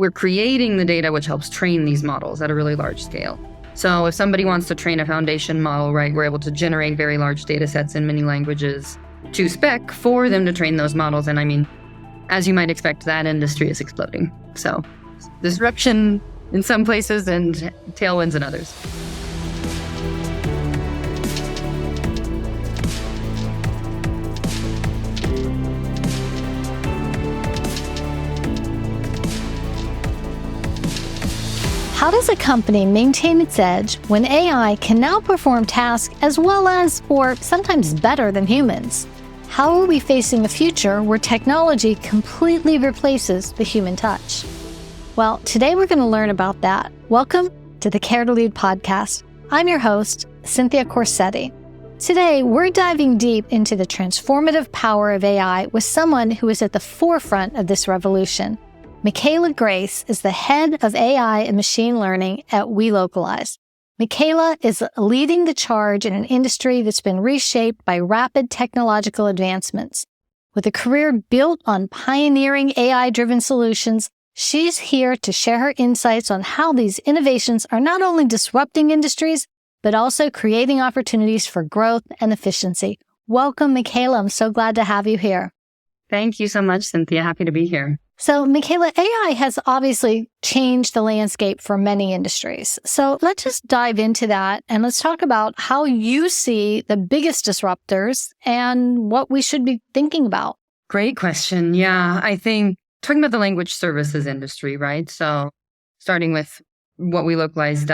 we're creating the data which helps train these models at a really large scale. So if somebody wants to train a foundation model, right, we're able to generate very large data sets in many languages to spec for them to train those models. And I mean, as you might expect, that industry is exploding. So disruption in some places and tailwinds in others. How does a company maintain its edge when AI can now perform tasks as well as, or sometimes better than humans? How are we facing a future where technology completely replaces the human touch? Well, today we're going to learn about that. Welcome to the Care to Lead podcast. I'm your host, Cynthia Corsetti. Today, we're diving deep into the transformative power of AI with someone who is at the forefront of this revolution. Mikaela Grace is the head of AI and machine learning at Welocalize. Mikaela is leading the charge in an industry that's been reshaped by rapid technological advancements. With a career built on pioneering AI-driven solutions, she's here to share her insights on how these innovations are not only disrupting industries, but also creating opportunities for growth and efficiency. Welcome, Mikaela. I'm so glad to have you here. Thank you so much, Cynthia. Happy to be here. So, Mikaela, AI has obviously changed the landscape for many industries. So let's just dive into that and let's talk about how you see the biggest disruptors and what we should be thinking about. Great question. Yeah, I think talking about the language services industry, right? So starting with what Welocalize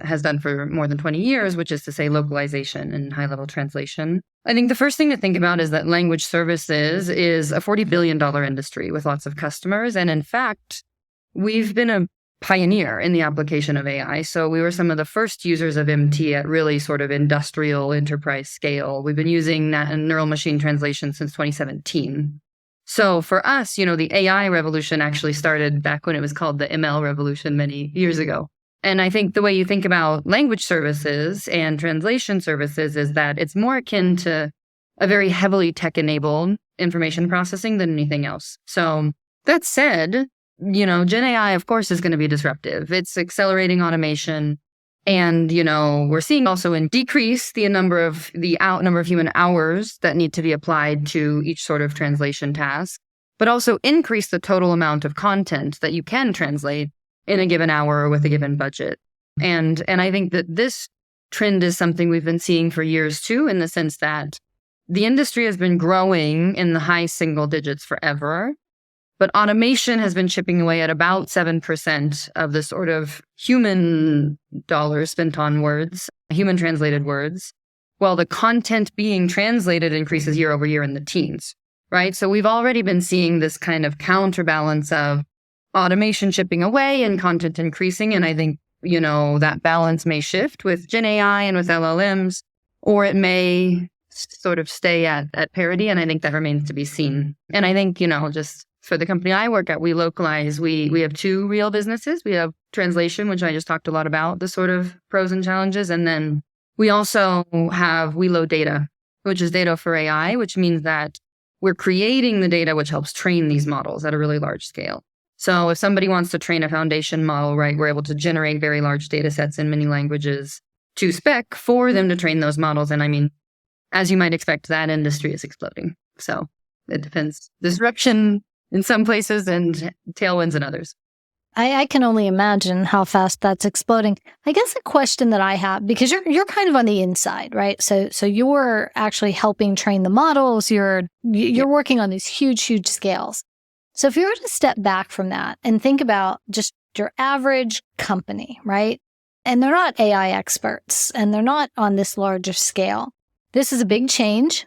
has done for more than 20 years, which is to say localization and high-level translation. I think the first thing to think about is that language services is a $40 billion industry with lots of customers. And in fact, we've been a pioneer in the application of AI. So we were some of the first users of MT at really sort of industrial enterprise scale. We've been using neural machine translation since 2017. So for us, the AI revolution actually started back when it was called the ML revolution many years ago. And I think the way you think about language services and translation services is that it's more akin to a very heavily tech-enabled information processing than anything else. So that said, Gen AI, of course, is going to be disruptive. It's accelerating automation. And, we're seeing also in decrease the number of human hours that need to be applied to each sort of translation task, but also increase the total amount of content that you can translate in a given hour or with a given budget. And I think that this trend is something we've been seeing for years too, in the sense that the industry has been growing in the high single digits forever. But automation has been chipping away at about 7% of the sort of human dollars spent on words, human translated words, while the content being translated increases year over year in the teens, right? So we've already been seeing this kind of counterbalance of automation chipping away and content increasing. And I think, that balance may shift with Gen AI and with LLMs, or it may sort of stay at parity. And I think that remains to be seen. And I think, just for the company I work at, Welocalize, we have two real businesses. We have translation, which I just talked a lot about, the sort of pros and challenges. And then we also have Welo data, which is data for AI, which means that we're creating the data which helps train these models at a really large scale. So if somebody wants to train a foundation model, right, we're able to generate very large data sets in many languages to spec for them to train those models. And I mean, as you might expect, that industry is exploding. So it depends. Disruption in some places and tailwinds in others. I can only imagine how fast that's exploding. I guess a question that I have, because you're kind of on the inside, right? So you're actually helping train the models. You're working on these huge scales. So if you were to step back from that and think about just your average company, right? And they're not AI experts and they're not on this larger scale. This is a big change.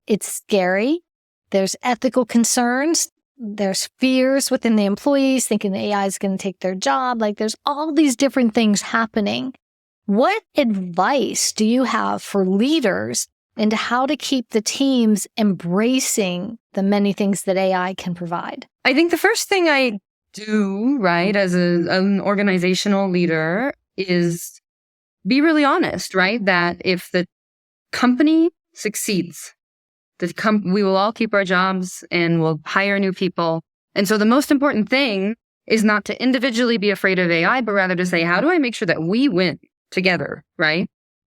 It's scary. There's ethical concerns. There's fears within the employees thinking the AI is going to take their job. Like there's all these different things happening. What advice do you have for leaders into how to keep the teams embracing the many things that AI can provide? I think the first thing I do, right, as an organizational leader is be really honest, right? That if the company succeeds, we will all keep our jobs and we'll hire new people. And so the most important thing is not to individually be afraid of AI, but rather to say, how do I make sure that we win together, right?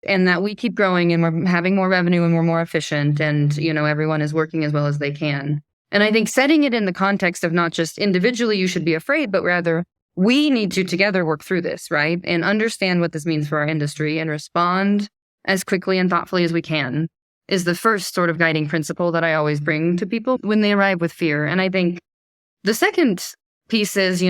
And that we keep growing and we're having more revenue and we're more efficient and, everyone is working as well as they can. And I think setting it in the context of not just individually you should be afraid, but rather we need to together work through this, right? And understand what this means for our industry and respond as quickly and thoughtfully as we can is the first sort of guiding principle that I always bring to people when they arrive with fear. And I think the second piece is,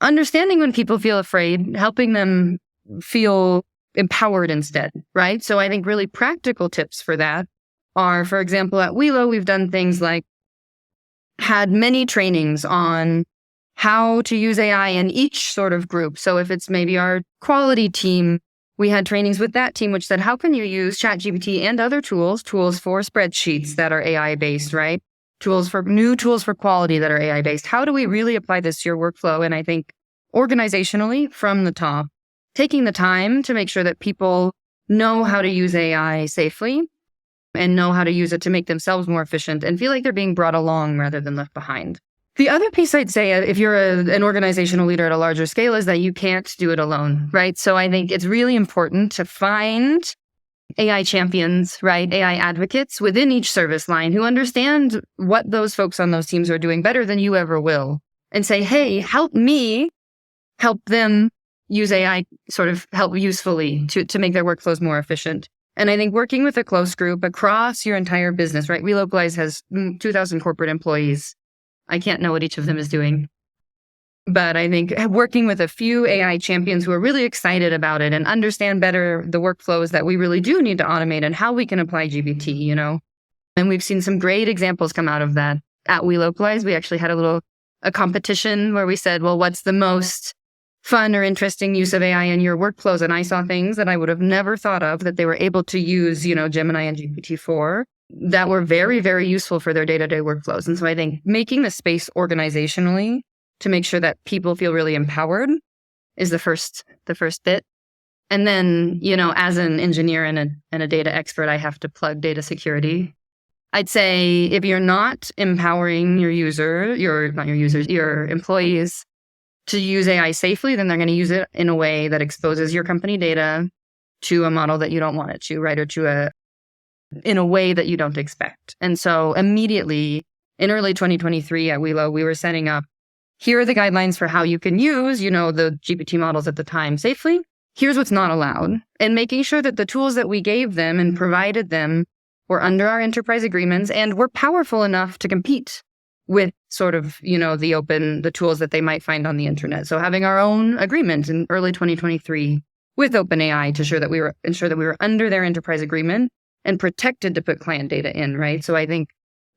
understanding when people feel afraid, helping them feel empowered instead, right? So I think really practical tips for that are, for example, at Welo, we've done things like had many trainings on how to use AI in each sort of group. So if it's maybe our quality team, we had trainings with that team, which said, how can you use ChatGPT and other tools for spreadsheets that are AI-based, right? New tools for quality that are AI-based. How do we really apply this to your workflow? And I think organizationally from the top, taking the time to make sure that people know how to use AI safely and know how to use it to make themselves more efficient and feel like they're being brought along rather than left behind. The other piece I'd say, if you're an organizational leader at a larger scale, is that you can't do it alone, right? So I think it's really important to find AI champions, right? AI advocates within each service line who understand what those folks on those teams are doing better than you ever will. And say, hey, help me help them use AI sort of help usefully to make their workflows more efficient. And I think working with a close group across your entire business, right? Welocalize has 2,000 corporate employees. I can't know what each of them is doing. But I think working with a few AI champions who are really excited about it and understand better the workflows that we really do need to automate and how we can apply GPT, And we've seen some great examples come out of that at Welocalize. We actually had a competition where we said, well, what's the most fun or interesting use of AI in your workflows? And I saw things that I would have never thought of that they were able to use, Gemini and GPT for that were very, very useful for their day-to-day workflows. And so I think making the space organizationally to make sure that people feel really empowered is the first bit. And then, as an engineer and a data expert, I have to plug data security. I'd say if you're not empowering your employees to use AI safely, then they're going to use it in a way that exposes your company data to a model that you don't want it to, right? Or in a way that you don't expect. And so immediately in early 2023 at Welo, we were setting up, here are the guidelines for how you can use, the GPT models at the time safely. Here's what's not allowed. And making sure that the tools that we gave them and provided them were under our enterprise agreements and were powerful enough to compete with sort of, the tools that they might find on the internet. So having our own agreement in early 2023 with OpenAI to ensure that we were under their enterprise agreement and protected to put client data in, right? So I think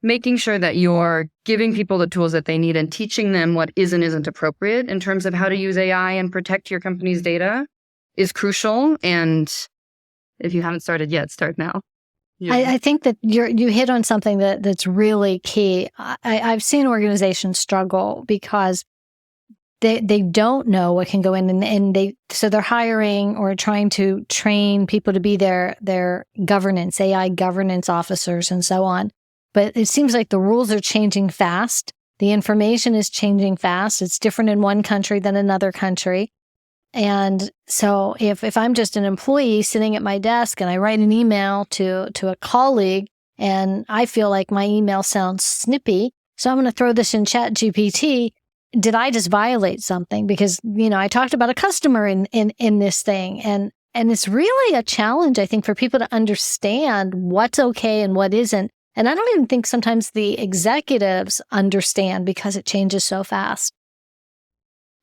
making sure that you're giving people the tools that they need and teaching them what is and isn't appropriate in terms of how to use AI and protect your company's data is crucial. And if you haven't started yet, start now. Yeah. I think that you hit on something that's really key. I've seen organizations struggle because they don't know what can go in, and so they're hiring or trying to train people to be their AI governance officers and so on. But it seems like the rules are changing fast. The information is changing fast. It's different in one country than another country. And so if I'm just an employee sitting at my desk and I write an email to a colleague and I feel like my email sounds snippy, so I'm going to throw this in ChatGPT, did I just violate something? Because, I talked about a customer in this thing. And it's really a challenge, I think, for people to understand what's okay and what isn't. And I don't even think sometimes the executives understand because it changes so fast.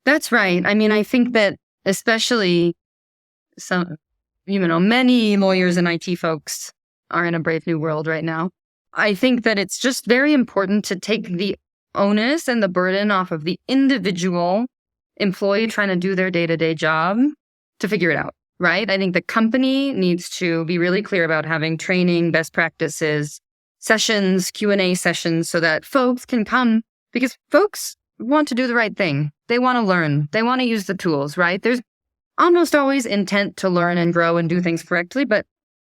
That's right. I mean, I think that especially many lawyers and IT folks are in a brave new world right now. I think that it's just very important to take the onus and the burden off of the individual employee trying to do their day-to-day job to figure it out, right? I think the company needs to be really clear about having training, best practices, sessions, Q&A sessions, so that folks can come, because folks want to do the right thing. They want to learn. They want to use the tools, right? There's almost always intent to learn and grow and do things correctly, but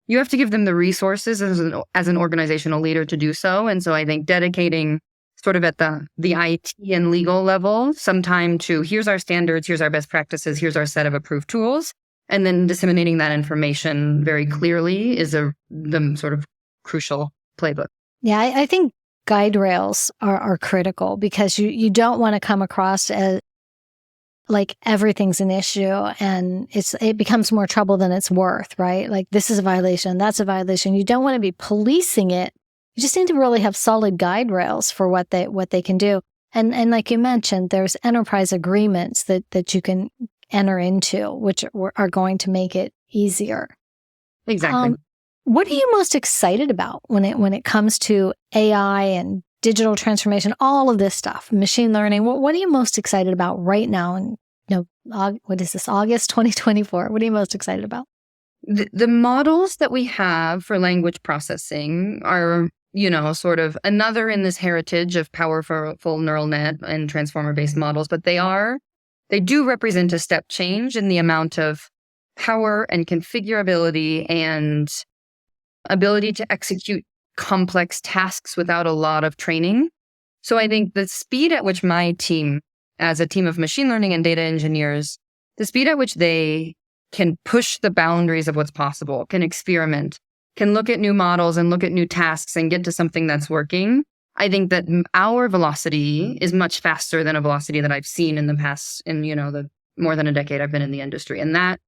you have to give them the resources as an organizational leader to do so. And so I think dedicating sort of at the IT and legal level, some time to here's our standards, here's our best practices, here's our set of approved tools. And then disseminating that information very clearly is the sort of crucial playbook. Yeah, I think guide rails are critical because you don't want to come across as like everything's an issue and it becomes more trouble than it's worth, right? Like this is a violation, that's a violation. You don't want to be policing it. You just need to really have solid guide rails for what they can do. And like you mentioned, there's enterprise agreements that you can enter into, which are going to make it easier. Exactly. What are you most excited about when it comes to AI and digital transformation, all of this stuff, machine learning? What are you most excited about right now? And what is this, August 2024? What are you most excited about? The models that we have for language processing are, sort of another in this heritage of powerful neural net and transformer-based models, but they do represent a step change in the amount of power and configurability and ability to execute complex tasks without a lot of training. So I think the speed at which my team, as a team of machine learning and data engineers, the speed at which they can push the boundaries of what's possible, can experiment, can look at new models and look at new tasks and get to something that's working. I think that our velocity is much faster than a velocity that I've seen in the past, in, the more than a decade I've been in the industry. And that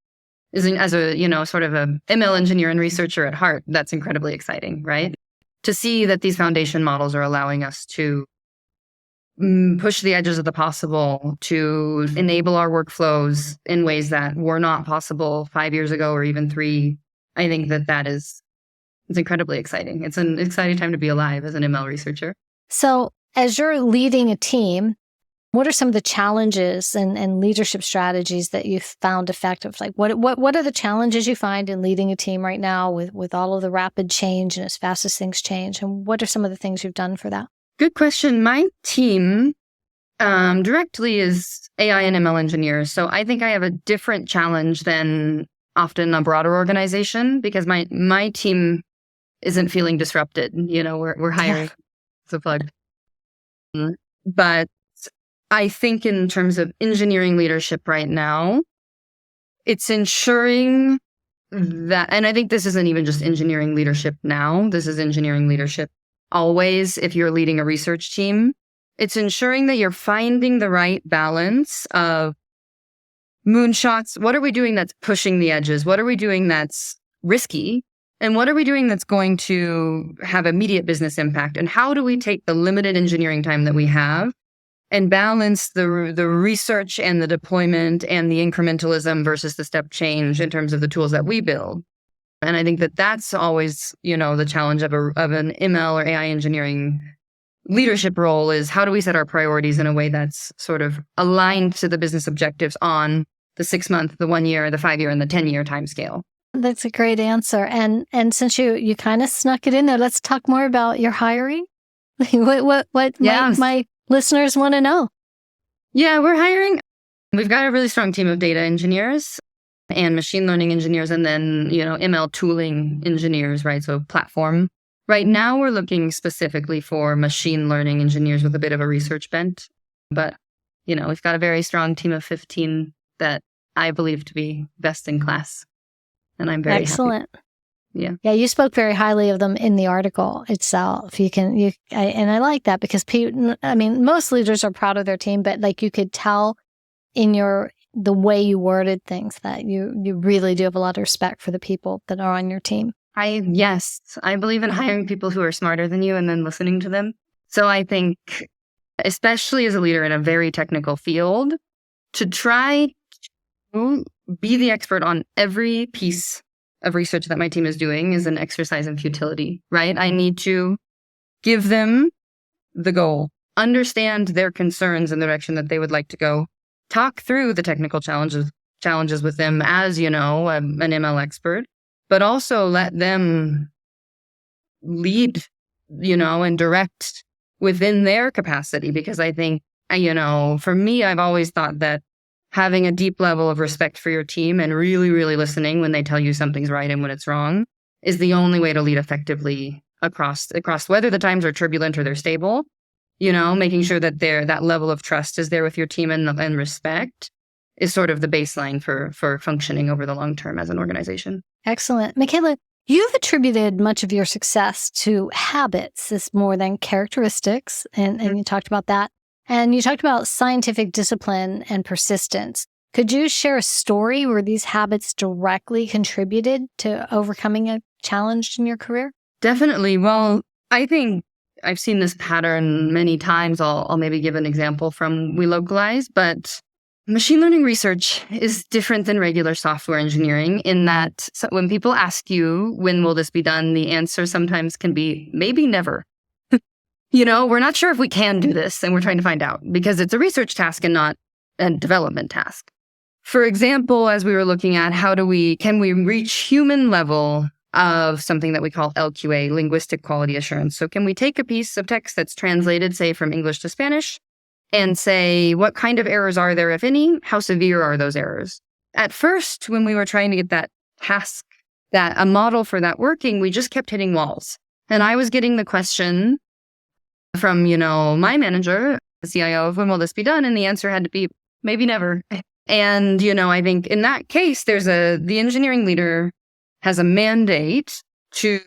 is, as a, sort of a ML engineer and researcher at heart, that's incredibly exciting, right? To see that these foundation models are allowing us to push the edges of the possible, to enable our workflows in ways that were not possible 5 years ago or even 3. I think it's incredibly exciting. It's an exciting time to be alive as an ML researcher. So as you're leading a team, what are some of the challenges and leadership strategies that you've found effective? Like what are the challenges you find in leading a team right now with all of the rapid change and as fast as things change? And what are some of the things you've done for that? Good question. My team directly is AI and ML engineers. So I think I have a different challenge than often a broader organization because my team isn't feeling disrupted. We're hiring. It's a plug. But I think in terms of engineering leadership right now, it's ensuring that, and I think this isn't even just engineering leadership now, this is engineering leadership always if you're leading a research team. It's ensuring that you're finding the right balance of moonshots. What are we doing that's pushing the edges? What are we doing that's risky? And what are we doing that's going to have immediate business impact? And how do we take the limited engineering time that we have and balance the research and the deployment and the incrementalism versus the step change in terms of the tools that we build? And I think that that's always, the challenge of an ML or AI engineering leadership role is how do we set our priorities in a way that's sort of aligned to the business objectives on the 6-month, the 1 year, the 5 year, and the 10-year timescale. That's a great answer. And since you kind of snuck it in there, let's talk more about your hiring. What Yes. my listeners want to know? Yeah, we're hiring. We've got a really strong team of data engineers and machine learning engineers, and then, ML tooling engineers, right? So platform. Right now, we're looking specifically for machine learning engineers with a bit of a research bent. But, we've got a very strong team of 15 that I believe to be best in class. And I'm very Excellent. happy. Yeah. Yeah, you spoke very highly of them in the article itself. And I like that because most leaders are proud of their team, but like you could tell in the way you worded things that you really do have a lot of respect for the people that are on your team. Yes, I believe in hiring people who are smarter than you and then listening to them. So I think, especially as a leader in a very technical field, to try to be the expert on every piece of research that my team is doing is an exercise in futility, right? I need to give them the goal, understand their concerns and the direction that they would like to go, talk through the technical challenges with them as, an ML expert, but also let them lead, and direct within their capacity. Because I think, for me, I've always thought that having a deep level of respect for your team and really, really listening when they tell you something's right and when it's wrong is the only way to lead effectively across whether the times are turbulent or they're stable. making sure that that level of trust is there with your team and respect is sort of the baseline for functioning over the long term as an organization. Excellent. Mikaela, you've attributed much of your success to habits as more than characteristics, and you talked about that. And you talked about scientific discipline and persistence. Could you share a story where these habits directly contributed to overcoming a challenge in your career? Definitely. Well, I think I've seen this pattern many times. I'll maybe give an example from Welocalize, but machine learning research is different than regular software engineering in that when people ask you, when will this be done? The answer sometimes can be maybe never. We're not sure if we can do this, and we're trying to find out because it's a research task and not a development task. For example, as we were looking at can we reach human level of something that we call LQA, linguistic quality assurance. So can we take a piece of text that's translated, say, from English to Spanish, and say, what kind of errors are there, if any? How severe are those errors? At first, when we were trying to get that task, a model for that working, we just kept hitting walls. And I was getting the question from, my manager, the CIO, of when will this be done? And the answer had to be, maybe never. And, I think in that case, the engineering leader has a mandate to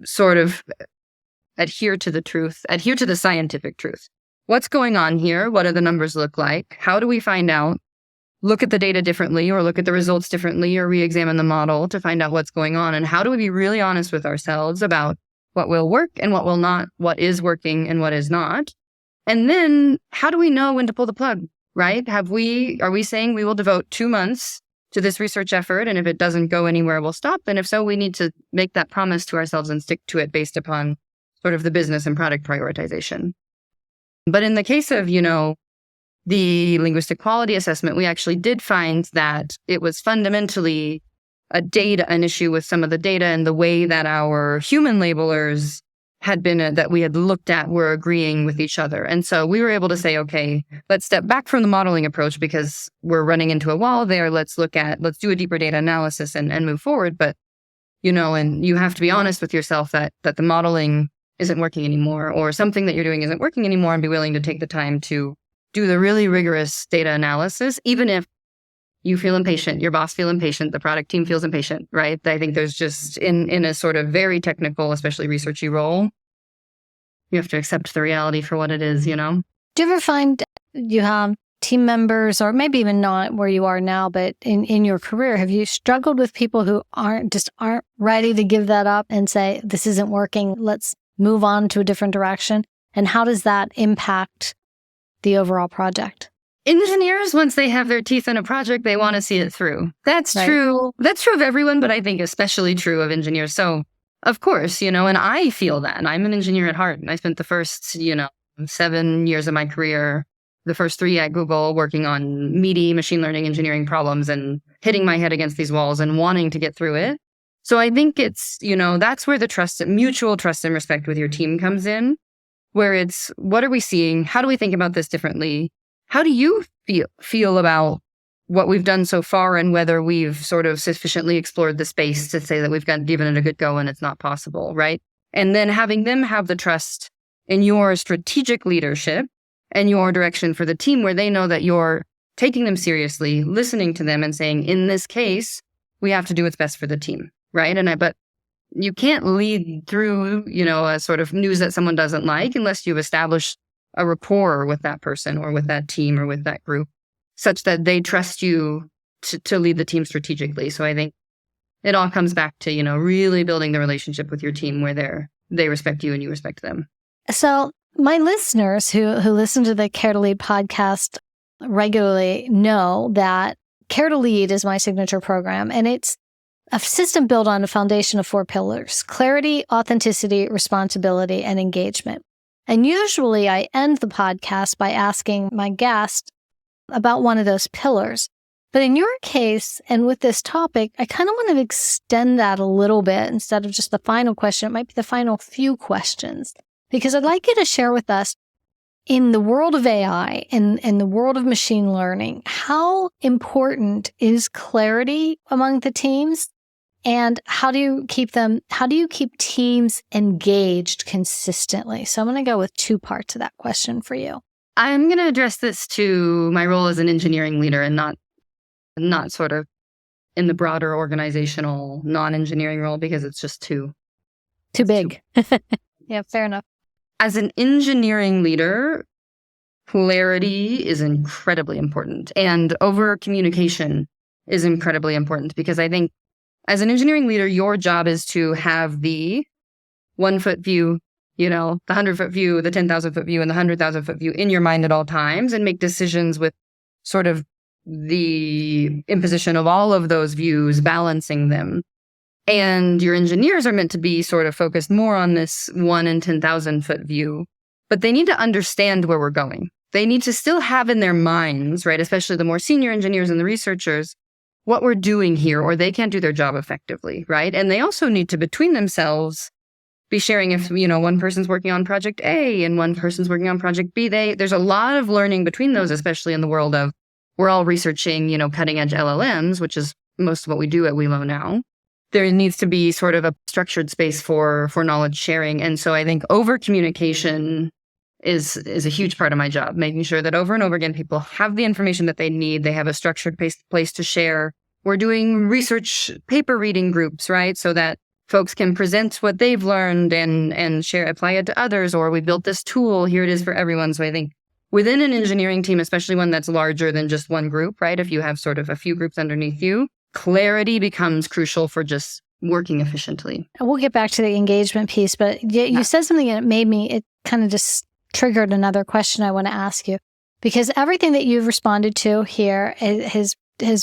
sort of adhere to the scientific truth. What's going on here? What do the numbers look like? How do we find out? Look at the data differently, or look at the results differently, or re-examine the model to find out what's going on. And how do we be really honest with ourselves about what will work and what will not, what is working and what is not? And then how do we know when to pull the plug, right? Are we saying we will devote 2 months to this research effort, and if it doesn't go anywhere, we'll stop? And if so, we need to make that promise to ourselves and stick to it based upon sort of the business and product prioritization. But in the case of, the linguistic quality assessment, we actually did find that it was fundamentally an issue with some of the data and the way that our human labelers that we had looked at were agreeing with each other. And so we were able to say, okay, let's step back from the modeling approach because we're running into a wall there. Let's do a deeper data analysis and move forward. But, and you have to be honest with yourself that the modeling isn't working anymore, or something that you're doing isn't working anymore, and be willing to take the time to do the really rigorous data analysis, even if you feel impatient, your boss feels impatient, the product team feels impatient, right? I think there's just, in a sort of very technical, especially researchy role, you have to accept the reality for what it is, Do you ever find you have team members, or maybe even not where you are now, but in your career, have you struggled with people who aren't ready to give that up and say, this isn't working, let's move on to a different direction? And how does that impact the overall project? Engineers, once they have their teeth in a project, they want to see it through. That's right. True. That's true of everyone, but I think especially true of engineers. So, of course, and I feel that. And I'm an engineer at heart. And I spent the first, 7 years of my career, the first 3 at Google, working on meaty machine learning engineering problems and hitting my head against these walls and wanting to get through it. So I think it's, that's where the mutual trust and respect with your team comes in, where it's, what are we seeing? How do we think about this differently? How do you feel about what we've done so far, and whether we've sort of sufficiently explored the space to say that we've given it a good go and it's not possible, right? And then having them have the trust in your strategic leadership and your direction for the team, where they know that you're taking them seriously, listening to them and saying, in this case, we have to do what's best for the team, right? But you can't lead through, a sort of news that someone doesn't like unless you've established a rapport with that person or with that team or with that group, such that they trust you to lead the team strategically. So I think it all comes back to, really building the relationship with your team where they respect you and you respect them. So my listeners who listen to the Care to Lead podcast regularly know that Care to Lead is my signature program, and it's a system built on a foundation of 4 pillars: clarity, authenticity, responsibility, and engagement. And usually I end the podcast by asking my guest about one of those pillars. But in your case, and with this topic, I kind of want to extend that a little bit. Instead of just the final question, it might be the final few questions. Because I'd like you to share with us, in the world of AI and in the world of machine learning, how important is clarity among the teams? And how do you keep teams engaged consistently? So I'm going to go with two parts of that question for you. I'm going to address this to my role as an engineering leader and not sort of in the broader organizational non-engineering role, because it's just too big. Yeah, fair enough. As an engineering leader, clarity is incredibly important, and over communication is incredibly important, because I think as an engineering leader, your job is to have the 1-foot view, the 100-foot view, the 10,000-foot view, and the 100,000-foot view in your mind at all times, and make decisions with sort of the imposition of all of those views, balancing them. And your engineers are meant to be sort of focused more on this 1 in 10,000-foot view, but they need to understand where we're going. They need to still have in their minds, right, especially the more senior engineers and the researchers, what we're doing here, or they can't do their job effectively, right? And they also need to, between themselves, be sharing if, one person's working on project A and one person's working on project B. There's a lot of learning between those, especially in the world of, we're all researching, cutting edge LLMs, which is most of what we do at Welo now. There needs to be sort of a structured space for knowledge sharing. And so I think over communication is a huge part of my job, making sure that over and over again, people have the information that they need. They have a structured place to share. We're doing research paper reading groups, right? So that folks can present what they've learned and apply it to others. Or we built this tool, here it is for everyone. So I think within an engineering team, especially one that's larger than just one group, right? If you have sort of a few groups underneath you, clarity becomes crucial for just working efficiently. And we'll get back to the engagement piece, but you said something and it kind of just triggered another question I want to ask you, because everything that you've responded to here has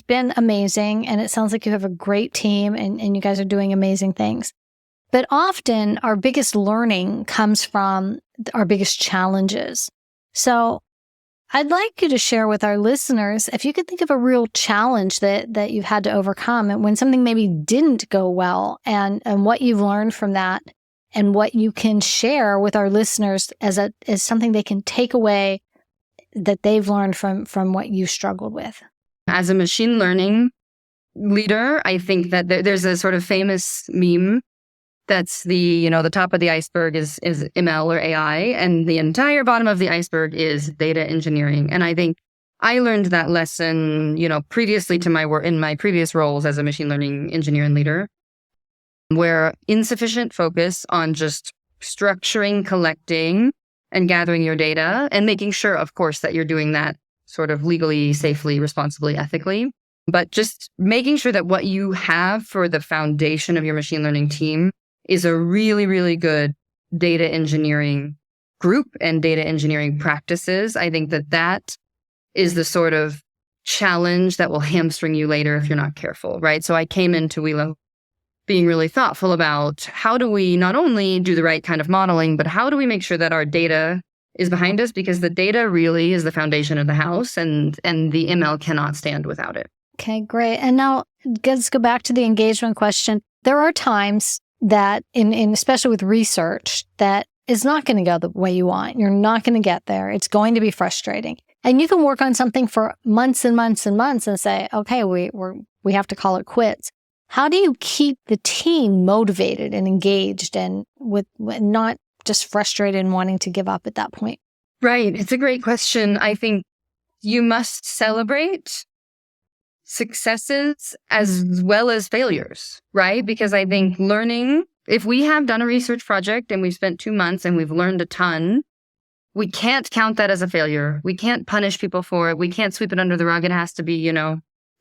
been amazing, and it sounds like you have a great team and you guys are doing amazing things. But often our biggest learning comes from our biggest challenges. So I'd like you to share with our listeners, if you could think of a real challenge that you've had to overcome, and when something maybe didn't go well, and what you've learned from that, and what you can share with our listeners as something they can take away that they've learned from what you struggled with. As a machine learning leader, I think that there's a sort of famous meme that's the top of the iceberg is ML or AI, and the entire bottom of the iceberg is data engineering. And I think I learned that lesson, previously to my work in my previous roles as a machine learning engineer and leader, where insufficient focus on just structuring, collecting, and gathering your data, and making sure, of course, that you're doing that sort of legally, safely, responsibly, ethically, but just making sure that what you have for the foundation of your machine learning team is a really, really good data engineering group and data engineering practices. I think that is the sort of challenge that will hamstring you later if you're not careful, right? So I came into Welo being really thoughtful about how do we not only do the right kind of modeling, but how do we make sure that our data is behind us, because the data really is the foundation of the house, and the ML cannot stand without it. Okay, great. And now let's go back to the engagement question. There are times that especially with research, that is not going to go the way you want. You're not going to get there. It's going to be frustrating. And you can work on something for months and months and months and say, okay, we have to call it quits. How do you keep the team motivated and engaged and with not just frustrated and wanting to give up at that point? Right. It's a great question. I think you must celebrate successes as well as failures, right? Because I think learning, if we have done a research project and we've spent 2 months and we've learned a ton, we can't count that as a failure. We can't punish people for it. We can't sweep it under the rug. It has to be,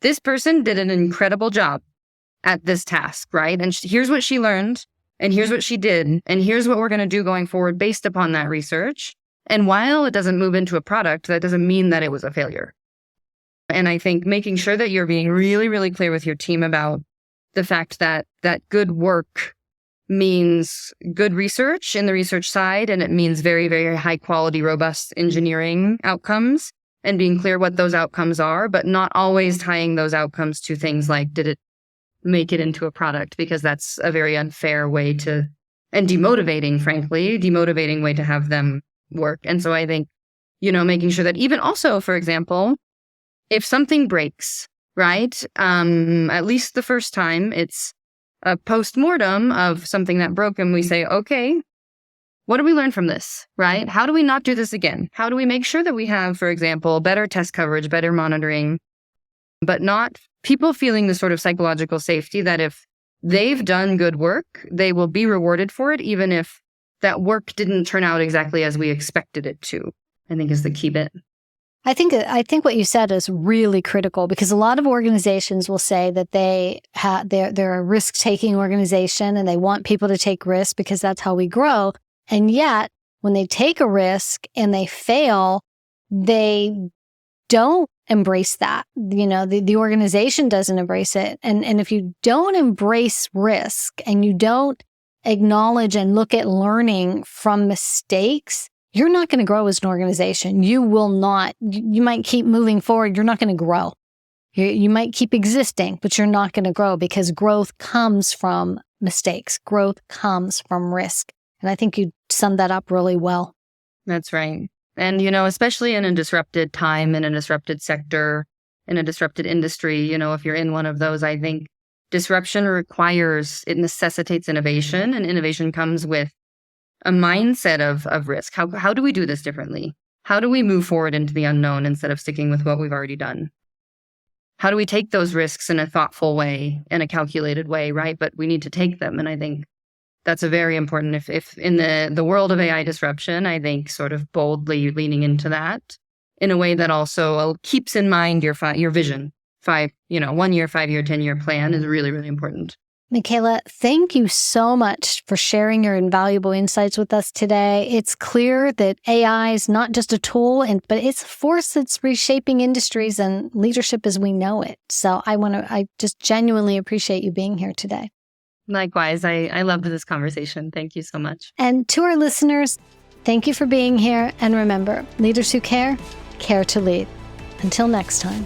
this person did an incredible job at this task, right? And here's what she learned, and here's what she did, and here's what we're going to do going forward based upon that research. And while it doesn't move into a product, that doesn't mean that it was a failure. And I think making sure that you're being really, really clear with your team about the fact that good work means good research in the research side, and it means very, very high quality, robust engineering outcomes, and being clear what those outcomes are, but not always tying those outcomes to things like, did it make it into a product? Because that's a very unfair way to, and demotivating, frankly, way to have them work. And so I think, making sure that even also, for example, if something breaks, right, at least the first time, it's a post-mortem of something that broke, and we say, okay, what do we learn from this, right? How do we not do this again? How do we make sure that we have, for example, better test coverage, better monitoring, but not people feeling the sort of psychological safety that if they've done good work, they will be rewarded for it, even if that work didn't turn out exactly as we expected it to, I think is the key bit. I think what you said is really critical, because a lot of organizations will say that they're a risk-taking organization and they want people to take risks because that's how we grow. And yet, when they take a risk and they fail, they don't embrace that. The organization doesn't embrace it. And if you don't embrace risk and you don't acknowledge and look at learning from mistakes, you're not going to grow as an organization. You will not. You might keep moving forward. You're not going to grow. You might keep existing, but you're not going to grow, because growth comes from mistakes. Growth comes from risk. And I think you summed that up really well. That's right. And, especially in a disrupted time, in a disrupted sector, in a disrupted industry, if you're in one of those, I think disruption it necessitates innovation, and innovation comes with a mindset of risk. How do we do this differently? How do we move forward into the unknown instead of sticking with what we've already done? How do we take those risks in a thoughtful way, in a calculated way, right? But we need to take them. And I think that's a very important, if in the world of AI disruption, I think sort of boldly leaning into that in a way that also keeps in mind your vision. 1 year, 5 year, 10-year plan is really, really important. Mikaela, thank you so much for sharing your invaluable insights with us today. It's clear that AI is not just a tool, but it's a force that's reshaping industries and leadership as we know it. So I just genuinely appreciate you being here today. Likewise, I loved this conversation. Thank you so much. And to our listeners, thank you for being here. And remember, leaders who care to lead. Until next time.